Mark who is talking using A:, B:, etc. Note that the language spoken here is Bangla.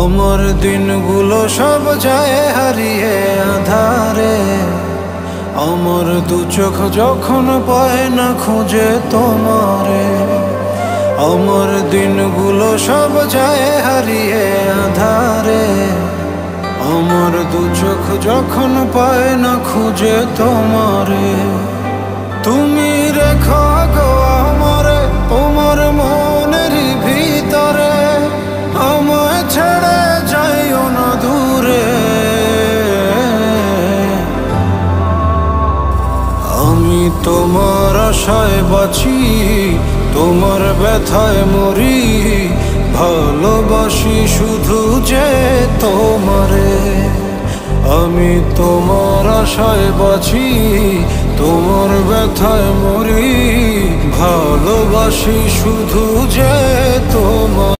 A: আমার দিনগুলো সব যায় হারিয়ে আধারে, আমার দু চোখ যখন পায় না খুঁজে তোমারে। আমার দিনগুলো সব যায় হারিয়ে আধারে, আমার দু চোখ যখন পায় না খুঁজে তোমারে। তুমি রেখো গো আমারে তোমার মনের ভিতরে, আমায় ছেড়ে যাইও না দূরে। আমি তোমার আশায় বাঁচি, তোমার ব্যথায় মরি, ভালোবাসি শুধু যে তোমারে। আমি তোমার আশায় বাঁচি, তোমার ব্যথায় মরি, ভালোবাসি শুধু যে তোমার।